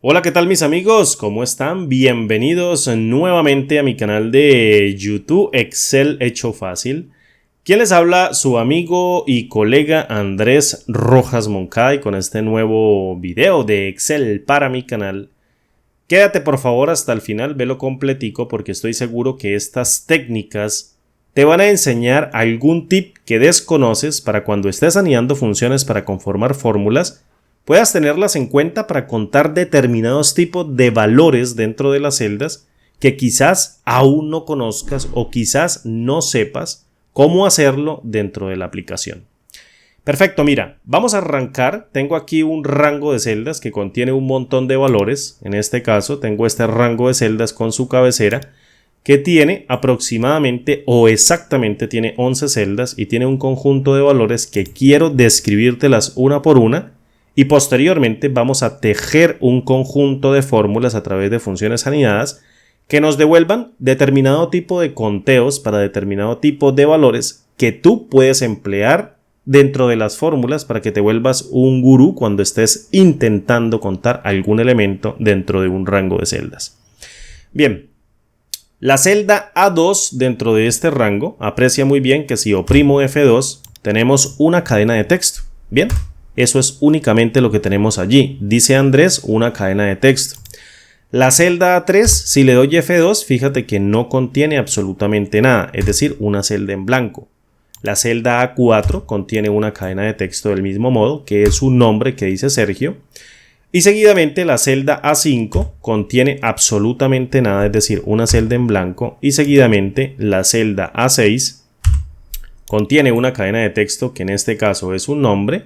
Hola, ¿qué tal mis amigos? ¿Cómo están? Bienvenidos nuevamente a mi canal de YouTube Excel Hecho Fácil. Quien les habla, su amigo y colega Andrés Rojas Moncada, y con este nuevo video de Excel para mi canal. Quédate por favor hasta el final, velo completico porque estoy seguro que estas técnicas te van a enseñar algún tip que desconoces para cuando estés anidando funciones para conformar fórmulas, puedas tenerlas en cuenta para contar determinados tipos de valores dentro de las celdas que quizás aún no conozcas o quizás no sepas cómo hacerlo dentro de la aplicación. Perfecto, mira, vamos a arrancar. Tengo aquí un rango de celdas que contiene un montón de valores. En este caso tengo este rango de celdas con su cabecera que tiene aproximadamente o exactamente tiene 11 celdas y tiene un conjunto de valores que quiero describírtelas una por una. Y posteriormente vamos a tejer un conjunto de fórmulas a través de funciones anidadas que nos devuelvan determinado tipo de conteos para determinado tipo de valores que tú puedes emplear dentro de las fórmulas para que te vuelvas un gurú cuando estés intentando contar algún elemento dentro de un rango de celdas. Bien, la celda A2 dentro de este rango, aprecia muy bien que si oprimo F2 tenemos una cadena de texto. Bien. Eso es únicamente lo que tenemos allí. Dice Andrés, una cadena de texto. La celda A3, si le doy F2, fíjate que no contiene absolutamente nada, es decir, una celda en blanco. La celda A4 contiene una cadena de texto del mismo modo, que es un nombre que dice Sergio. Y seguidamente la celda A5 contiene absolutamente nada, es decir, una celda en blanco. Y seguidamente la celda A6 contiene una cadena de texto que en este caso es un nombre.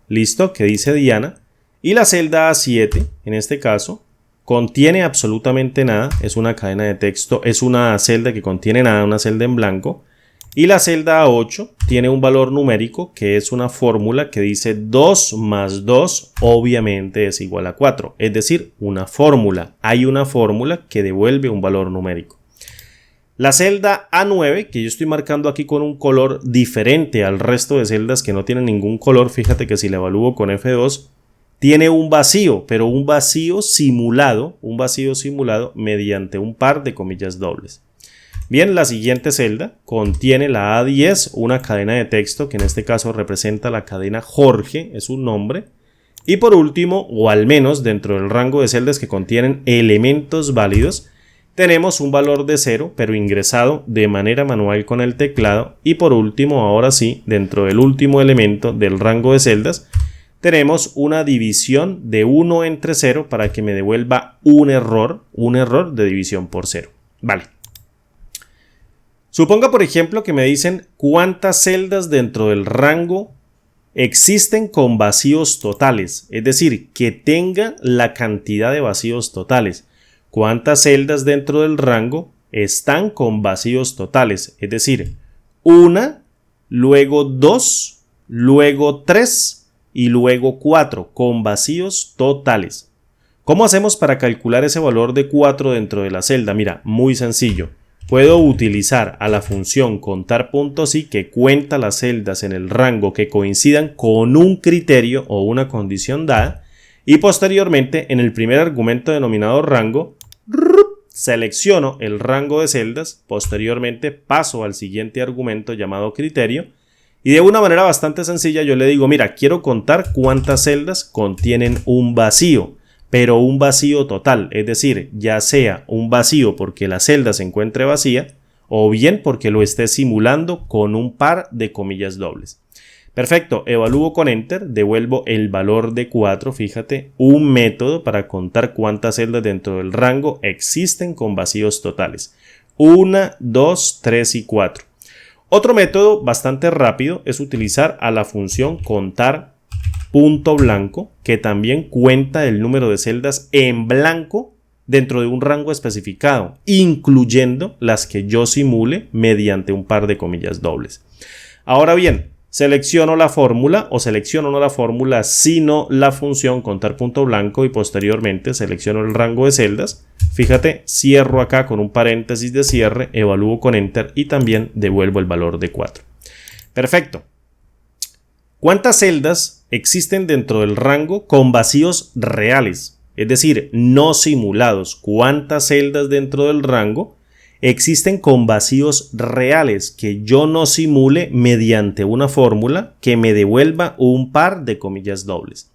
Listo, que dice Diana. Y la celda A7, en este caso, contiene absolutamente nada. Es una cadena de texto, es una celda que contiene nada, una celda en blanco. Y la celda A8 tiene un valor numérico que es una fórmula que dice 2 más 2 obviamente es igual a 4. Es decir, una fórmula. Hay una fórmula que devuelve un valor numérico. La celda A9, que yo estoy marcando aquí con un color diferente al resto de celdas que no tienen ningún color, fíjate que si la evalúo con F2, tiene un vacío, pero un vacío simulado mediante un par de comillas dobles. Bien, la siguiente celda contiene la A10, una cadena de texto que en este caso representa la cadena Jorge, es un nombre. Y por último, o al menos dentro del rango de celdas que contienen elementos válidos, tenemos un valor de 0, pero ingresado de manera manual con el teclado. Y por último, ahora sí, dentro del último elemento del rango de celdas, tenemos una división de 1 entre 0 para que me devuelva un error de división por 0. Vale. Suponga, por ejemplo, que me dicen cuántas celdas dentro del rango existen con vacíos totales, es decir, que tenga la cantidad de vacíos totales. ¿Cuántas celdas dentro del rango están con vacíos totales? Es decir, 1, luego 2, luego 3 y luego 4 con vacíos totales. ¿Cómo hacemos para calcular ese valor de 4 dentro de la celda? Mira, muy sencillo. Puedo utilizar a la función contar.si que cuenta las celdas en el rango que coincidan con un criterio o una condición dada. Y posteriormente, en el primer argumento denominado rango, selecciono el rango de celdas, posteriormente paso al siguiente argumento llamado criterio y de una manera bastante sencilla yo le digo, mira, quiero contar cuántas celdas contienen un vacío, pero un vacío total, es decir, ya sea un vacío porque la celda se encuentre vacía o bien porque lo esté simulando con un par de comillas dobles. Perfecto, evalúo con Enter, devuelvo el valor de 4, fíjate, un método para contar cuántas celdas dentro del rango existen con vacíos totales. 1, 2, 3 y 4. Otro método bastante rápido es utilizar a la función contar punto blanco, que también cuenta el número de celdas en blanco dentro de un rango especificado, incluyendo las que yo simule mediante un par de comillas dobles. Ahora bien, selecciono la fórmula o selecciono no la fórmula sino la función contar punto blanco y posteriormente selecciono el rango de celdas. Fíjate, cierro acá con un paréntesis de cierre, evalúo con Enter y también devuelvo el valor de 4. Perfecto. ¿Cuántas celdas existen dentro del rango con vacíos reales? es decir, no simulados, cuántas celdas dentro del rango existen con vacíos reales que yo no simule mediante una fórmula que me devuelva un par de comillas dobles.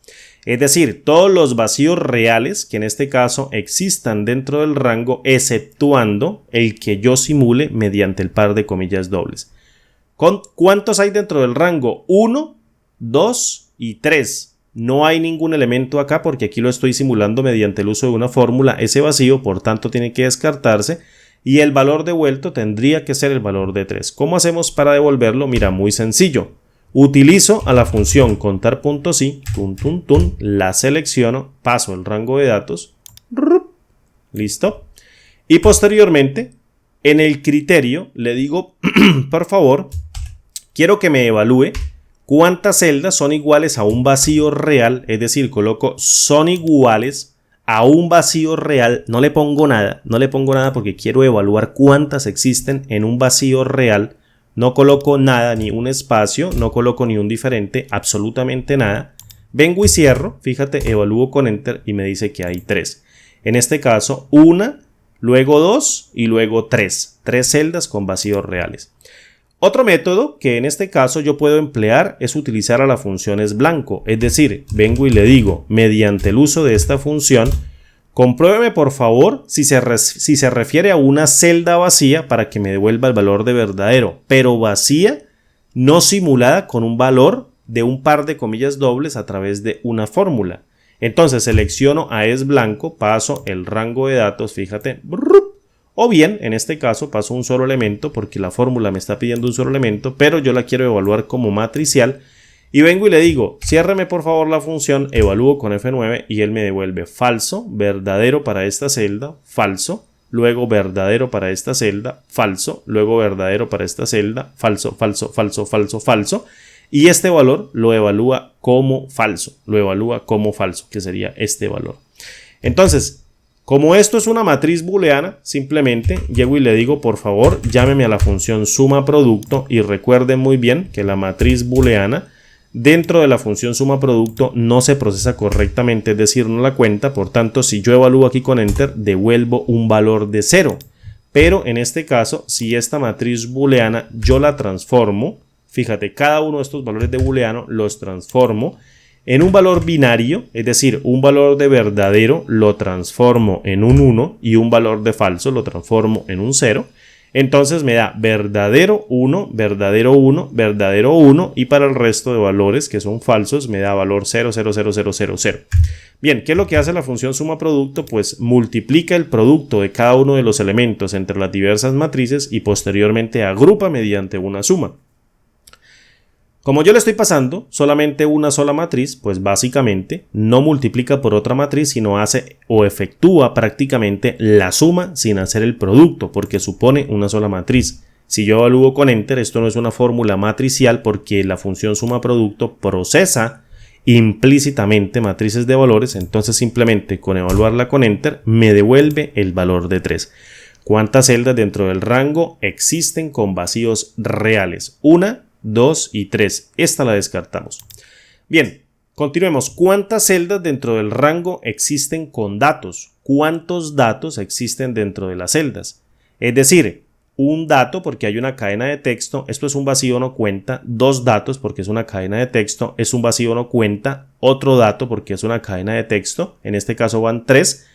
Es decir, todos los vacíos reales que en este caso existan dentro del rango, exceptuando el que yo simule mediante el par de comillas dobles. ¿Cuántos hay dentro del rango? 1, 2 y 3. No hay ningún elemento acá porque aquí lo estoy simulando mediante el uso de una fórmula. Ese vacío, por tanto, tiene que descartarse y el valor devuelto tendría que ser el valor de 3. ¿Cómo hacemos para devolverlo? Mira, muy sencillo. Utilizo a la función contar puntos y la selecciono, paso el rango de datos, listo, y posteriormente en el criterio le digo, por favor, quiero que me evalúe cuántas celdas son iguales a un vacío real, es decir, coloco son iguales a un vacío real, no le pongo nada porque quiero evaluar cuántas existen en un vacío real. No coloco nada, ni un espacio, no coloco ni un diferente, absolutamente nada. Vengo y cierro, fíjate, evalúo con Enter y me dice que hay 3. En este caso, 1, luego 2 y luego 3. 3 celdas con vacíos reales. Otro método que en este caso yo puedo emplear es utilizar a la función esBlanco. Es decir, vengo y le digo, mediante el uso de esta función, compruébeme por favor si se refiere a una celda vacía para que me devuelva el valor de verdadero, pero vacía, no simulada con un valor de un par de comillas dobles a través de una fórmula. Entonces selecciono a esBlanco, paso el rango de datos, fíjate, o bien en este caso paso un solo elemento porque la fórmula me está pidiendo un solo elemento, pero yo la quiero evaluar como matricial. Y vengo y le digo, ciérreme por favor la función, evalúo con F9 y él me devuelve falso, verdadero para esta celda, falso, luego verdadero para esta celda, falso, luego verdadero para esta celda, falso, falso, falso, falso, falso. Y este valor lo evalúa como falso, que sería este valor. Entonces, como esto es una matriz booleana, simplemente llego y le digo, por favor, llámeme a la función suma producto y recuerden muy bien que la matriz booleana dentro de la función suma producto no se procesa correctamente, es decir, no la cuenta, por tanto, si yo evalúo aquí con Enter, devuelvo un valor de 0. Pero en este caso, si esta matriz booleana yo la transformo, fíjate, cada uno de estos valores de booleano los transformo en un valor binario, es decir, un valor de verdadero lo transformo en un 1 y un valor de falso lo transformo en un 0. Entonces me da verdadero 1, verdadero 1, verdadero 1 y para el resto de valores que son falsos me da valor 0, 0, 0, 0, 0, 0. Bien, ¿qué es lo que hace la función suma producto? Pues multiplica el producto de cada uno de los elementos entre las diversas matrices y posteriormente agrupa mediante una suma. Como yo le estoy pasando solamente una sola matriz, pues básicamente no multiplica por otra matriz, sino hace o efectúa prácticamente la suma sin hacer el producto, porque supone una sola matriz. Si yo evalúo con Enter, esto no es una fórmula matricial porque la función suma producto procesa implícitamente matrices de valores, entonces simplemente con evaluarla con Enter me devuelve el valor de 3. ¿Cuántas celdas dentro del rango existen con vacíos reales? 1, 2 y 3. Esta la descartamos. Bien, continuemos. ¿Cuántas celdas dentro del rango existen con datos? ¿Cuántos datos existen dentro de las celdas? Es decir, un dato porque hay una cadena de texto, esto es un vacío no cuenta, 2 datos porque es una cadena de texto, es un vacío no cuenta, otro dato porque es una cadena de texto, en este caso van 3.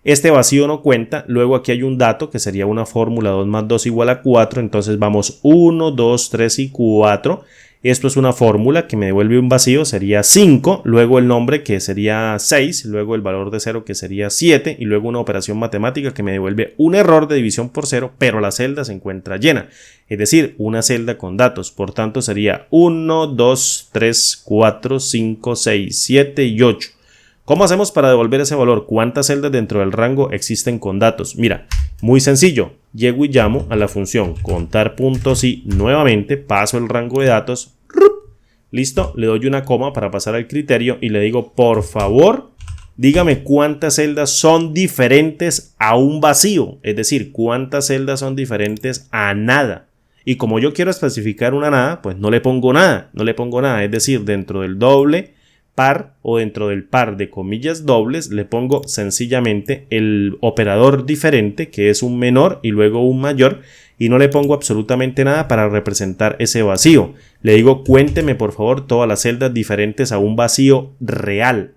Este vacío no cuenta, luego aquí hay un dato que sería una fórmula 2 más 2 igual a 4, entonces vamos 1, 2, 3 y 4. Esto es una fórmula que me devuelve un vacío, sería 5, luego el nombre que sería 6, luego el valor de 0 que sería 7 y luego una operación matemática que me devuelve un error de división por 0, pero la celda se encuentra llena, es decir, una celda con datos, por tanto sería 1, 2, 3, 4, 5, 6, 7 y 8. ¿Cómo hacemos para devolver ese valor? ¿Cuántas celdas dentro del rango existen con datos? Mira, muy sencillo. Llego y llamo a la función contar puntos y nuevamente paso el rango de datos. Listo, le doy una coma para pasar al criterio y le digo, por favor, dígame cuántas celdas son diferentes a un vacío. Es decir, cuántas celdas son diferentes a nada. Y como yo quiero especificar una nada, pues no le pongo nada. Es decir, dentro del doble par o dentro del par de comillas dobles le pongo sencillamente el operador diferente, que es un menor y luego un mayor, y no le pongo absolutamente nada para representar ese vacío. Le digo cuénteme por favor todas las celdas diferentes a un vacío real,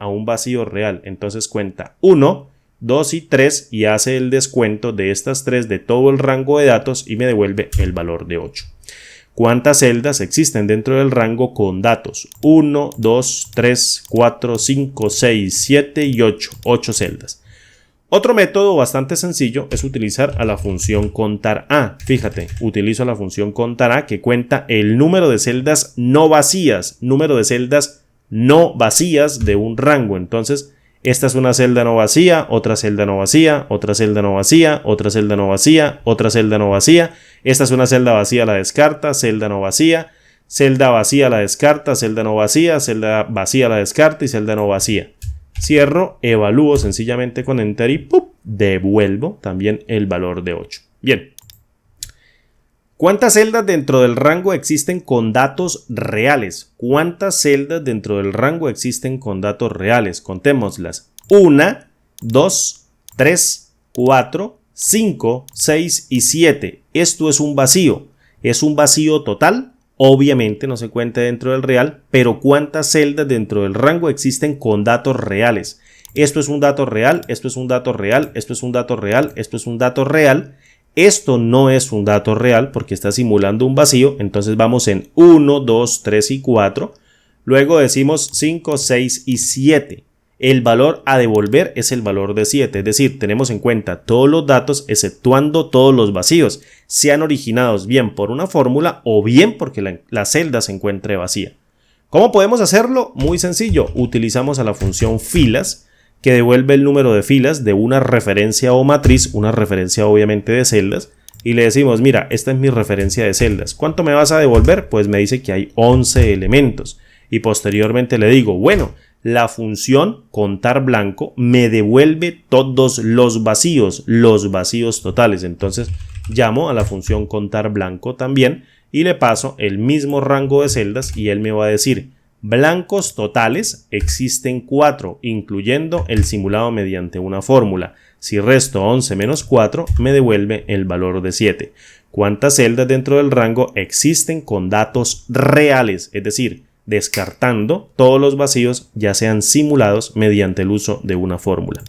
Entonces cuenta 1, 2 y 3 y hace el descuento de estas 3 de todo el rango de datos y me devuelve el valor de 8. ¿Cuántas celdas existen dentro del rango con datos? 1, 2, 3, 4, 5, 6, 7 y 8. 8 celdas. Otro método bastante sencillo es utilizar a la función contar a. Fíjate, utilizo la función contar a que cuenta el número de celdas no vacías. De un rango. Entonces, esta es una celda no vacía, otra celda no vacía, otra celda no vacía, otra celda no vacía, otra celda no vacía. Esta es una celda vacía, la descarta, celda no vacía, celda vacía, la descarta, celda no vacía, celda vacía, la descarta y celda no vacía. Cierro, evalúo sencillamente con Enter y ¡pum! Devuelvo también el valor de 8. Bien. ¿Cuántas celdas dentro del rango existen con datos reales? Contémoslas. 1, 2, 3, 4, 5, 6 y 7. Esto es un vacío. ¿Es un vacío total? Obviamente no se cuenta dentro del real, pero ¿cuántas celdas dentro del rango existen con datos reales? Esto es un dato real, esto es un dato real, esto es un dato real, esto es un dato real. Esto no es un dato real porque está simulando un vacío, entonces vamos en 1, 2, 3 y 4. Luego decimos 5, 6 y 7. El valor a devolver es el valor de 7, es decir, tenemos en cuenta todos los datos exceptuando todos los vacíos, sean originados bien por una fórmula o bien porque la celda se encuentre vacía. ¿Cómo podemos hacerlo? Muy sencillo, utilizamos a la función filas, que devuelve el número de filas de una referencia o matriz, una referencia obviamente de celdas, y le decimos, mira, esta es mi referencia de celdas. ¿Cuánto me vas a devolver? Pues me dice que hay 11 elementos. Y posteriormente le digo, bueno, la función contar blanco me devuelve todos los vacíos totales. Entonces llamo a la función contar blanco también y le paso el mismo rango de celdas y él me va a decir, blancos totales existen 4, incluyendo el simulado mediante una fórmula. Si resto 11 menos 4, me devuelve el valor de 7. ¿Cuántas celdas dentro del rango existen con datos reales? Es decir, descartando todos los vacíos, ya sean simulados mediante el uso de una fórmula.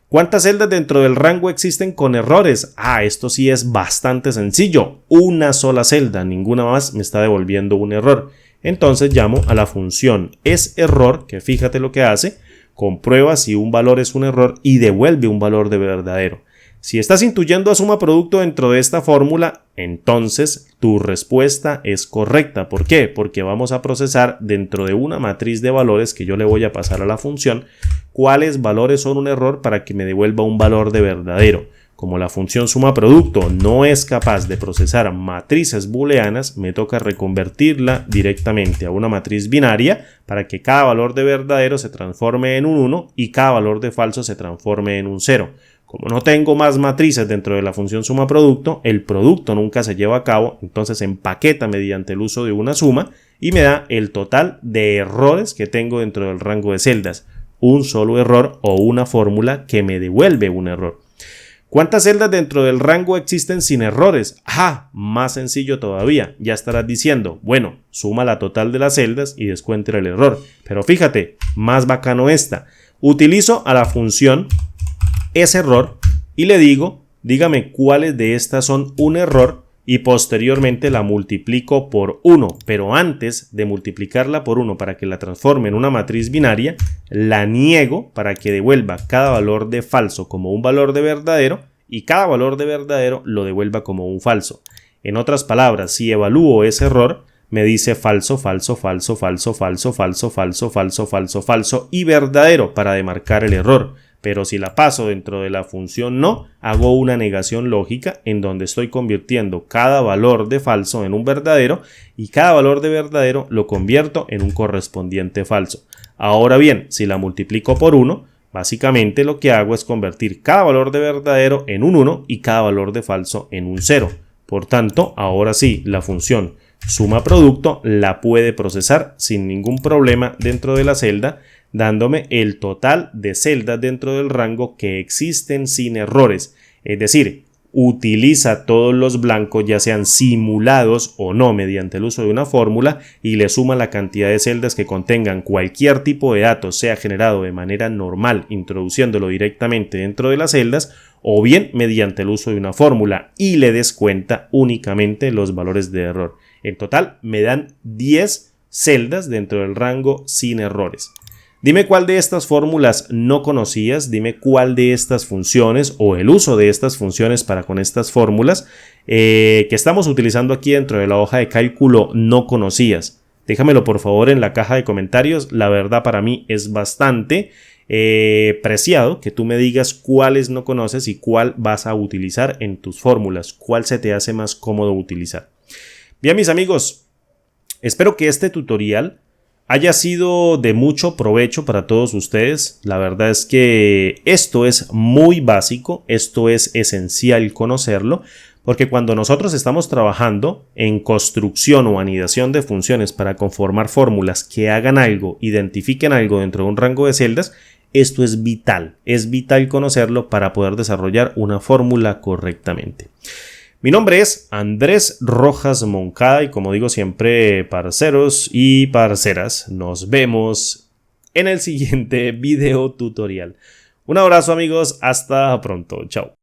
¿Cuántas celdas dentro del rango existen con errores? Esto sí es bastante sencillo. Una sola celda, ninguna más me está devolviendo un error. Entonces llamo a la función esError, que fíjate lo que hace, comprueba si un valor es un error y devuelve un valor de verdadero. Si estás intuyendo a suma producto dentro de esta fórmula, entonces tu respuesta es correcta. ¿Por qué? Porque vamos a procesar dentro de una matriz de valores que yo le voy a pasar a la función cuáles valores son un error para que me devuelva un valor de verdadero. Como la función suma producto no es capaz de procesar matrices booleanas, me toca reconvertirla directamente a una matriz binaria para que cada valor de verdadero se transforme en un 1 y cada valor de falso se transforme en un 0. Como no tengo más matrices dentro de la función suma producto, el producto nunca se lleva a cabo, entonces empaqueta mediante el uso de una suma y me da el total de errores que tengo dentro del rango de celdas. Un solo error o una fórmula que me devuelve un error. ¿Cuántas celdas dentro del rango existen sin errores? Más sencillo todavía. Ya estarás diciendo, bueno, suma la total de las celdas y descuenta el error. Pero fíjate, más bacano esta. Utilizo a la función esError y le digo, dígame cuáles de estas son un error y posteriormente la multiplico por 1. Pero antes de multiplicarla por 1 para que la transforme en una matriz binaria, la niego para que devuelva cada valor de falso como un valor de verdadero y cada valor de verdadero lo devuelva como un falso. En otras palabras, si evalúo ese error, me dice falso, falso, falso, falso, falso, falso, falso, falso, falso, falso y verdadero para demarcar el error. Pero si la paso dentro de la función no, hago una negación lógica en donde estoy convirtiendo cada valor de falso en un verdadero y cada valor de verdadero lo convierto en un correspondiente falso. Ahora bien, si la multiplico por 1, básicamente lo que hago es convertir cada valor de verdadero en un 1 y cada valor de falso en un 0. Por tanto, ahora sí, la función suma producto, la puede procesar sin ningún problema dentro de la celda, dándome el total de celdas dentro del rango que existen sin errores. Es decir, utiliza todos los blancos, ya sean simulados o no, mediante el uso de una fórmula, y le suma la cantidad de celdas que contengan cualquier tipo de datos, sea generado de manera normal, introduciéndolo directamente dentro de las celdas, o bien mediante el uso de una fórmula, y le descuenta únicamente los valores de error. En total me dan 10 celdas dentro del rango sin errores. Dime cuál de estas fórmulas no conocías, dime cuál de estas funciones o el uso de estas funciones para con estas fórmulas que estamos utilizando aquí dentro de la hoja de cálculo no conocías. Déjamelo por favor en la caja de comentarios. La verdad, para mí es bastante preciado que tú me digas cuáles no conoces y cuál vas a utilizar en tus fórmulas, cuál se te hace más cómodo utilizar. Bien, mis amigos, espero que este tutorial haya sido de mucho provecho para todos ustedes. La verdad es que esto es muy básico, esto es esencial conocerlo, porque cuando nosotros estamos trabajando en construcción o anidación de funciones para conformar fórmulas que hagan algo, identifiquen algo dentro de un rango de celdas, esto es vital conocerlo para poder desarrollar una fórmula correctamente. Mi nombre es Andrés Rojas Moncada y como digo siempre, parceros y parceras, nos vemos en el siguiente video tutorial. Un abrazo amigos, hasta pronto, chao.